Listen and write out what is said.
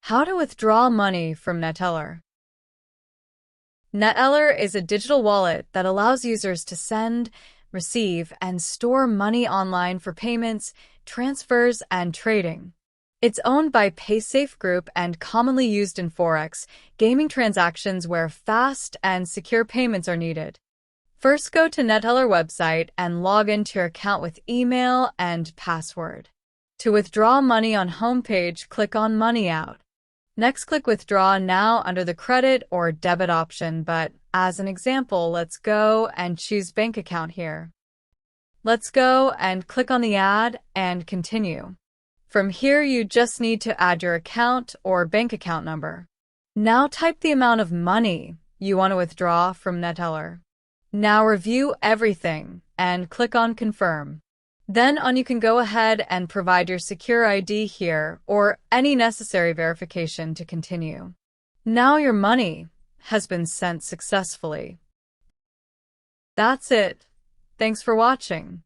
How to withdraw money from Neteller. Neteller is a digital wallet that allows users to send, receive, and store money online for payments, transfers, and trading. It's owned by PaySafe Group and commonly used in Forex, gaming transactions where fast and secure payments are needed. First, go to Neteller website and log into your account with email and password. To withdraw money on homepage, click on Money Out. Next, click Withdraw Now under the credit or debit option, but as an example, let's go and choose bank account here. Let's go and click on the Add and Continue. From here, you just need to add your account or bank account number. Now type the amount of money you want to withdraw from Neteller. Now review everything and click on Confirm. Then you can go ahead and provide your secure ID here or any necessary verification to continue. Now your money has been sent successfully. That's it. Thanks for watching.